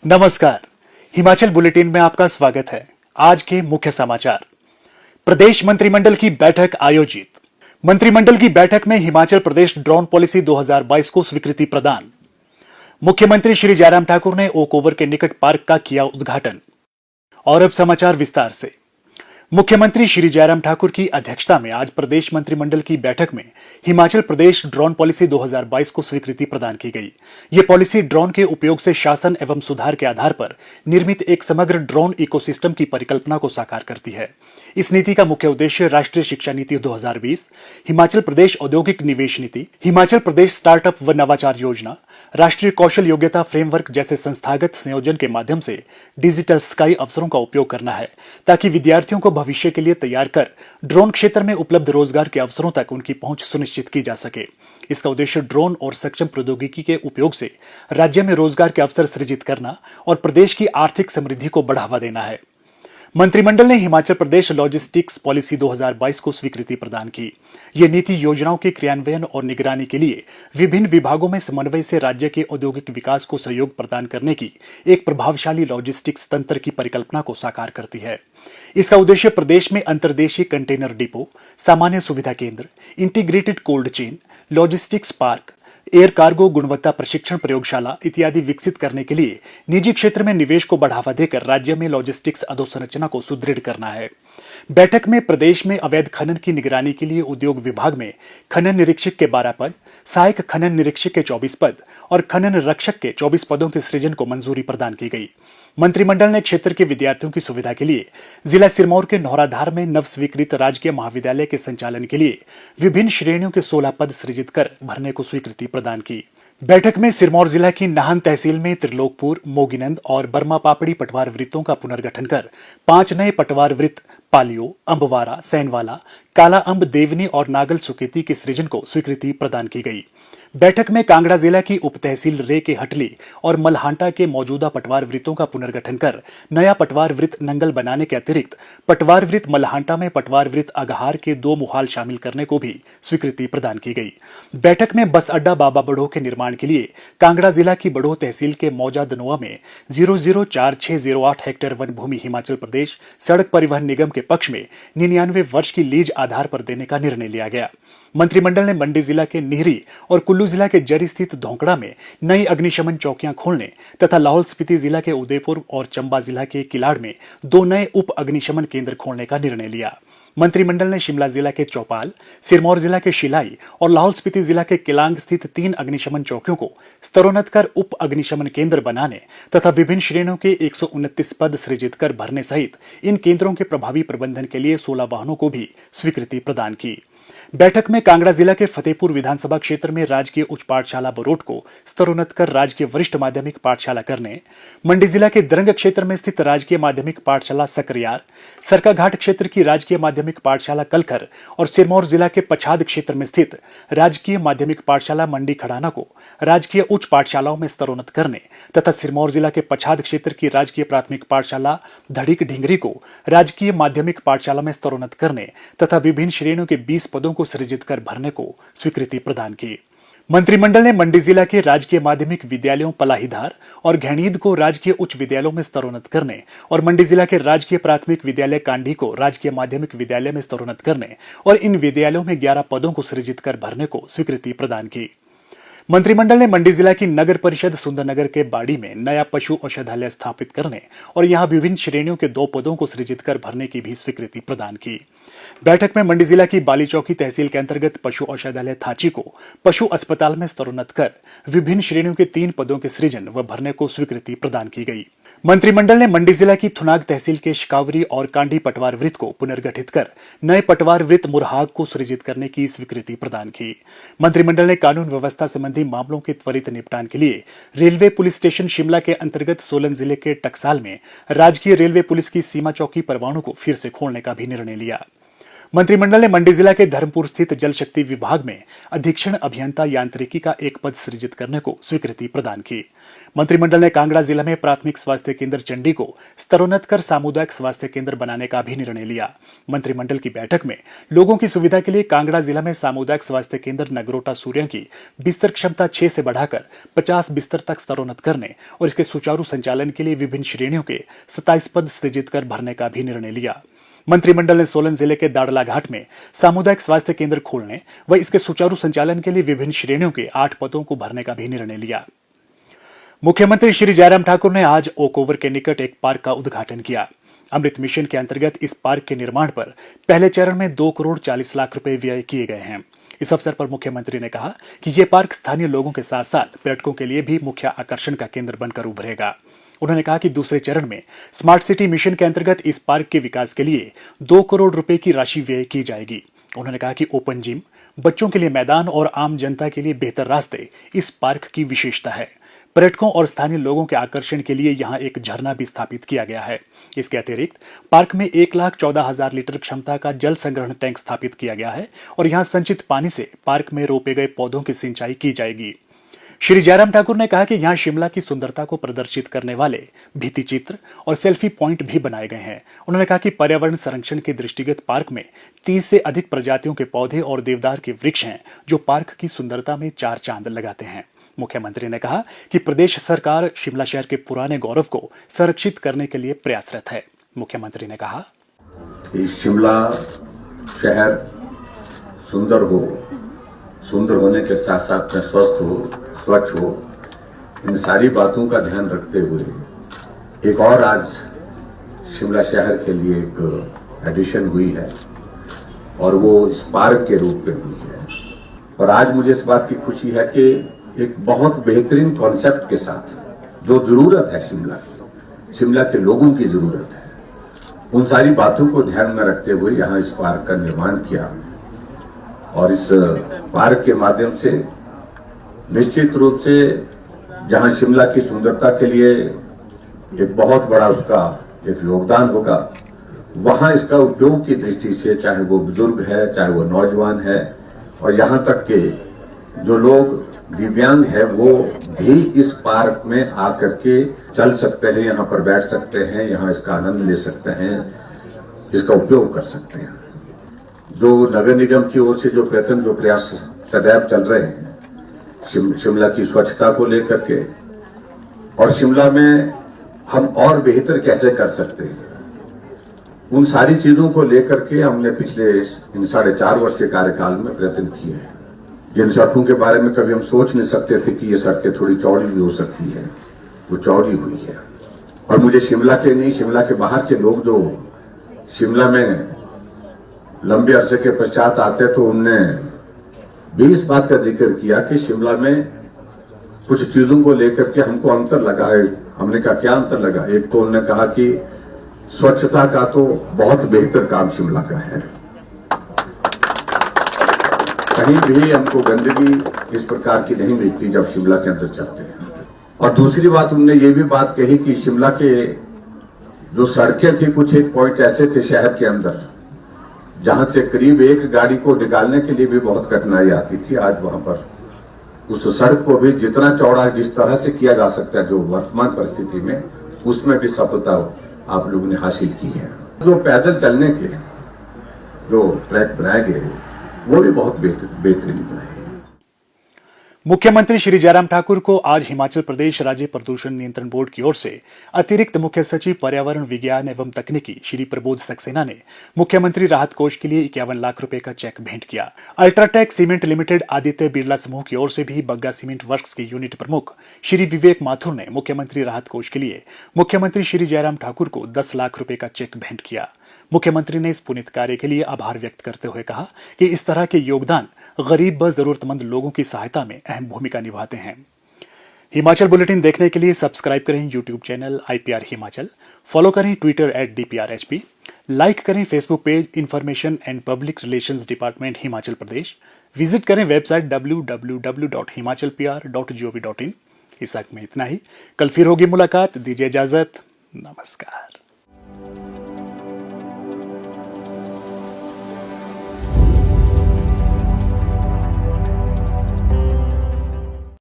नमस्कार। हिमाचल बुलेटिन में आपका स्वागत है। आज के मुख्य समाचार। प्रदेश मंत्रिमंडल की बैठक आयोजित। मंत्रिमंडल की बैठक में हिमाचल प्रदेश ड्रोन पॉलिसी 2022 को स्वीकृति प्रदान। मुख्यमंत्री श्री जयराम ठाकुर ने ओक ओवर के निकट पार्क का किया उद्घाटन। और अब समाचार विस्तार से। मुख्यमंत्री श्री जयराम ठाकुर की अध्यक्षता में आज प्रदेश मंत्रिमंडल की बैठक में हिमाचल प्रदेश ड्रोन पॉलिसी 2022 को स्वीकृति प्रदान की गई। ये पॉलिसी ड्रोन के उपयोग से शासन एवं सुधार के आधार पर निर्मित एक समग्र ड्रोन इकोसिस्टम की परिकल्पना को साकार करती है। इस नीति का मुख्य उद्देश्य राष्ट्रीय शिक्षा नीति 2020, हिमाचल प्रदेश औद्योगिक निवेश नीति, हिमाचल प्रदेश स्टार्टअप व नवाचार योजना, राष्ट्रीय कौशल योग्यता फ्रेमवर्क जैसे संस्थागत संयोजन के माध्यम से डिजिटल स्काई अवसरों का उपयोग करना है, ताकि विद्यार्थियों को भविष्य के लिए तैयार कर ड्रोन क्षेत्र में उपलब्ध रोजगार के अवसरों तक उनकी पहुंच सुनिश्चित की जा सके। इसका उद्देश्य ड्रोन और सक्षम प्रौद्योगिकी के उपयोग से राज्य में रोजगार के अवसर सृजित करना और प्रदेश की आर्थिक समृद्धि को बढ़ावा देना है। मंत्रिमंडल ने हिमाचल प्रदेश लॉजिस्टिक्स पॉलिसी 2022 को स्वीकृति प्रदान की। यह नीति योजनाओं के क्रियान्वयन और निगरानी के लिए विभिन्न विभागों में समन्वय से राज्य के औद्योगिक विकास को सहयोग प्रदान करने की एक प्रभावशाली लॉजिस्टिक्स तंत्र की परिकल्पना को साकार करती है। इसका उद्देश्य प्रदेश में अंतर्देशीय कंटेनर डिपो, सामान्य सुविधा केंद्र, integrated cold chain, logistics park, air cargo गुणवत्ता प्रशिक्षण प्रयोगशाला इत्यादि विकसित करने के लिए निजी क्षेत्र में निवेश को बढ़ावा देकर राज्य में लॉजिस्टिक्स अधोसंरचना को सुदृढ़ करना है। बैठक में प्रदेश में अवैध खनन की निगरानी के लिए उद्योग विभाग में खनन निरीक्षक के 12 पद, सहायक खनन निरीक्षक के 24 पद और खनन रक्षक के 24 पदों के सृजन को मंजूरी प्रदान की गई। मंत्रिमंडल ने क्षेत्र के विद्यार्थियों की सुविधा के लिए जिला सिरमौर के नौराधार में नव स्वीकृत राजकीय महाविद्यालय के संचालन के लिए विभिन्न श्रेणियों के 16 पद सृजित कर भरने को स्वीकृति प्रदान की। बैठक में सिरमौर जिला की नाहन तहसील में त्रिलोकपुर, मोगीनंद और बर्मा पापड़ी पटवार वृत्तों का पुनर्गठन कर 5 नए पटवार वृत्त पालियो, अंबवारा, सैनवाला, काला अंब, देवनी और नागल सुकेती के सृजन को स्वीकृति प्रदान की गई। बैठक में कांगड़ा जिला की उप तहसील रे के हटली और मलहांटा के मौजूदा पटवार वृत्तों का पुनर्गठन कर नया पटवार वृत्त नंगल बनाने के अतिरिक्त पटवार वृत्त मलहांटा में पटवार वृत्त अगहार के 2 मुहाल शामिल करने को भी स्वीकृति प्रदान की गई। बैठक में बस अड्डा बाबा बड़ोह के निर्माण के लिए कांगड़ा जिला की बड़ोह तहसील के मौजा दनोआ में 004608 हेक्टेयर वन भूमि हिमाचल प्रदेश सड़क परिवहन निगम के पक्ष में 99 वर्ष की लीज आधार पर देने का निर्णय लिया गया। मंत्रिमंडल ने मंडी जिला के निहरी और कुल्लू जिला के जरी स्थित धोंकड़ा में नई अग्निशमन चौकियां खोलने तथा लाहौल स्पीति जिला के उदयपुर और चंबा जिला के किलाड़ में 2 नए उप अग्निशमन केंद्र खोलने का निर्णय लिया। मंत्रिमंडल ने शिमला जिला के चौपाल, सिरमौर जिला के शिलाई और लाहौल स्पीति जिला के किलांग स्थित 3 अग्निशमन चौकियों को स्तरोन्नत कर उप अग्निशमन केंद्र बनाने तथा विभिन्न श्रेणियों के 129 पद सृजित कर भरने सहित इन केंद्रों के प्रभावी प्रबंधन के लिए 16 वाहनों को भी स्वीकृति प्रदान की। बैठक में कांगड़ा जिला के फतेहपुर विधानसभा क्षेत्र में राजकीय उच्च पाठशाला बरोट को स्तरोन्नत कर राजकीय वरिष्ठ माध्यमिक पाठशाला करने, मंडी जिला के दरंग क्षेत्र में स्थित राजकीय माध्यमिक पाठशाला सकरियार, सरकाघाट क्षेत्र की राजकीय माध्यमिक पाठशाला कलखर और सिरमौर जिला के पछाद क्षेत्र में स्थित राजकीय माध्यमिक पाठशाला मंडी खड़ाना को राजकीय उच्च पाठशालाओं में स्तरोन्नत करने तथा सिरमौर जिला के पछाद क्षेत्र की राजकीय प्राथमिक पाठशाला धड़िक ढिंगरी को राजकीय माध्यमिक पाठशाला में स्तरोन्नत करने तथा विभिन्न श्रेणियों के 20 पदों को सृजित कर भरने को स्वीकृति प्रदान की। मंत्रिमंडल ने मंडी जिला के राजकीय माध्यमिक विद्यालयों पलाहीधार और घैणीद को राजकीय उच्च विद्यालयों में स्तरोन्नत करने और मंडी जिला के राजकीय प्राथमिक विद्यालय कांडी को राजकीय माध्यमिक विद्यालय में स्तरोन्नत करने और इन विद्यालयों में 11 पदों को सृजित कर भरने को स्वीकृति प्रदान की। मंत्रिमंडल ने मंडी जिला की नगर परिषद सुंदरनगर के बाड़ी में नया पशु औषधालय स्थापित करने और यहां विभिन्न श्रेणियों के 2 पदों को सृजित कर भरने की भी स्वीकृति प्रदान की। बैठक में मंडी जिला की बालीचौकी तहसील के अंतर्गत पशु औषधालय थाची को पशु अस्पताल में स्तरोन्नत कर विभिन्न श्रेणियों के 3 पदों के सृजन व भरने को स्वीकृति प्रदान की गई। मंत्रिमंडल ने मंडी जिला की थुनाग तहसील के शिकावरी और कांडी पटवार वृत्त को पुनर्गठित कर नए पटवार वृत्त मुरहाग को सृजित करने की स्वीकृति प्रदान की। मंत्रिमंडल ने कानून व्यवस्था संबंधी मामलों के त्वरित निपटान के लिए रेलवे पुलिस स्टेशन शिमला के अंतर्गत सोलन जिले के टकसाल में राजकीय रेलवे पुलिस की सीमा चौकी परवाणु को फिर से खोलने का भी निर्णय लिया। मंत्रिमंडल ने मंडी जिला के धर्मपुर स्थित जल शक्ति विभाग में अधीक्षण अभियंता यांत्रिकी का एक पद सृजित करने को स्वीकृति प्रदान की। मंत्रिमंडल ने कांगड़ा जिला में प्राथमिक स्वास्थ्य केंद्र चंडी को स्तरोन्नत कर सामुदायिक स्वास्थ्य केंद्र बनाने का भी निर्णय लिया। मंत्रिमंडल की बैठक में लोगों की सुविधा के लिए कांगड़ा जिला में सामुदायिक स्वास्थ्य केंद्र नगरोटा सूर्या की बिस्तर क्षमता 6 से बढ़ाकर 50 बिस्तर तक स्तरोन्नत करने और इसके सुचारू संचालन के लिए विभिन्न श्रेणियों के 27 पद सृजित कर भरने का भी निर्णय लिया। मंत्रिमंडल ने सोलन जिले के दाड़ला घाट में सामुदायिक स्वास्थ्य केंद्र खोलने व इसके सुचारू संचालन के लिए विभिन्न श्रेणियों के 8 पदों को भरने का भी निर्णय लिया। मुख्यमंत्री श्री जयराम ठाकुर ने आज ओकओवर के निकट एक पार्क का उद्घाटन किया। अमृत मिशन के अंतर्गत इस पार्क के निर्माण पर पहले चरण में 2 करोड़ 40 लाख रुपए व्यय किए गए हैं। इस अवसर पर मुख्यमंत्री ने कहा कि ये पार्क स्थानीय लोगों के साथ साथ पर्यटकों के लिए भी मुख्य आकर्षण का केंद्र बनकर उभरेगा। उन्होंने कहा कि दूसरे चरण में स्मार्ट सिटी मिशन के अंतर्गत इस पार्क के विकास के लिए 2 करोड़ रुपए की राशि व्यय की जाएगी। उन्होंने कहा कि ओपन जिम, बच्चों के लिए मैदान और आम जनता के लिए बेहतर रास्ते इस पार्क की विशेषता है। पर्यटकों और स्थानीय लोगों के आकर्षण के लिए यहाँ एक झरना भी स्थापित किया गया है। इसके अतिरिक्त पार्क में 1,14,000 लीटर क्षमता का जल संग्रहण टैंक स्थापित किया गया है और यहाँ संचित पानी से पार्क में रोपे गए पौधों की सिंचाई की जाएगी। श्री जयराम ठाकुर ने कहा कि यहाँ शिमला की सुंदरता को प्रदर्शित करने वाले भित्ति चित्र और सेल्फी पॉइंट भी बनाए गए हैं। उन्होंने कहा कि पर्यावरण संरक्षण के दृष्टिगत पार्क में 30 से अधिक प्रजातियों के पौधे और देवदार के वृक्ष हैं जो पार्क की सुंदरता में 4 चांद लगाते हैं। मुख्यमंत्री ने कहा कि प्रदेश सरकार शिमला शहर के पुराने गौरव को संरक्षित करने के लिए प्रयासरत है। मुख्यमंत्री ने कहा कि शिमला शहर सुंदर हो, सुंदर होने के साथ साथ में स्वस्थ हो, स्वच्छ हो, इन सारी बातों का ध्यान रखते हुए एक और आज शिमला शहर के लिए एक एडिशन हुई है और वो इस पार्क के रूप में हुई है। और आज मुझे इस बात की खुशी है कि एक बहुत बेहतरीन कॉन्सेप्ट के साथ जो जरूरत है शिमला के लोगों की जरूरत है, उन सारी बातों को ध्यान में रखते हुए यहाँ इस पार्क का निर्माण किया। और इस पार्क के माध्यम से निश्चित रूप से जहाँ शिमला की सुंदरता के लिए एक बहुत बड़ा उसका एक योगदान होगा, वहाँ इसका उपयोग की दृष्टि से चाहे वो बुजुर्ग है, चाहे वो नौजवान है और यहाँ तक के जो लोग दिव्यांग है वो भी इस पार्क में आकर के चल सकते हैं, यहाँ पर बैठ सकते हैं, यहाँ इसका आनंद ले सकते हैं, इसका उपयोग कर सकते हैं। जो नगर निगम की ओर से जो प्रयास सदैव चल रहे हैं शिमला की स्वच्छता को लेकर के और शिमला में हम और बेहतर कैसे कर सकते हैं, उन सारी चीजों को लेकर के हमने पिछले इन 4.5 वर्ष के कार्यकाल में प्रयत्न किए हैं। जिन सड़कों के बारे में कभी हम सोच नहीं सकते थे कि ये सड़कें थोड़ी चौड़ी भी हो सकती है, वो चौड़ी हुई है। और मुझे शिमला के नहीं, शिमला के बाहर के लोग जो शिमला में लंबे अरसे के पश्चात आते तो उनने भी इस बात का जिक्र किया कि शिमला में कुछ चीजों को लेकर के हमको अंतर लगा है। हमने कहा क्या अंतर लगा? एक तो उन्होंने कहा कि स्वच्छता का तो बहुत बेहतर काम शिमला का है, कहीं भी हमको गंदगी इस प्रकार की नहीं मिलती जब शिमला के अंदर चलते हैं। और दूसरी बात उन्होंने ये भी बात कही कि शिमला के जो सड़कें थी, कुछ एक पॉइंट ऐसे थे शहर के अंदर जहां से करीब एक गाड़ी को निकालने के लिए भी बहुत कठिनाई आती थी। आज वहां पर उस सड़क को भी जितना चौड़ा जिस तरह से किया जा सकता है जो वर्तमान परिस्थिति में, उसमें भी सफलता आप लोगों ने हासिल की है। जो पैदल चलने के जो ट्रैक बनाए गए वो भी बहुत बेहतरीन बनाए गए। मुख्यमंत्री श्री जयराम ठाकुर को आज हिमाचल प्रदेश राज्य प्रदूषण नियंत्रण बोर्ड की ओर से अतिरिक्त मुख्य सचिव पर्यावरण विज्ञान एवं तकनीकी श्री प्रबोध सक्सेना ने मुख्यमंत्री राहत कोष के लिए 51 लाख रुपए का चेक भेंट किया। UltraTech cement limited Aditya Birla समूह की ओर से भी बग्गा सीमेंट वर्क्स के यूनिट प्रमुख श्री विवेक माथुर ने मुख्यमंत्री राहत कोष के लिए मुख्यमंत्री श्री जयराम ठाकुर को 10 लाख रुपए का चेक भेंट किया। मुख्यमंत्री ने इस पुनीत कार्य के लिए आभार व्यक्त करते हुए कहा कि इस तरह के योगदान गरीब व जरूरतमंद लोगों की सहायता में अहम भूमिका निभाते हैं। हिमाचल बुलेटिन देखने के लिए सब्सक्राइब करें YouTube channel IPR Himachal, follow करें ट्विटर @DPRHP, लाइक करें Facebook page information and public relations department Himachal Pradesh, visit करें वेबसाइट www.himachalpr.gov.in। इस वक्त में इतना ही, कल फिर होगी मुलाकात, दीजिए इजाजत, नमस्कार।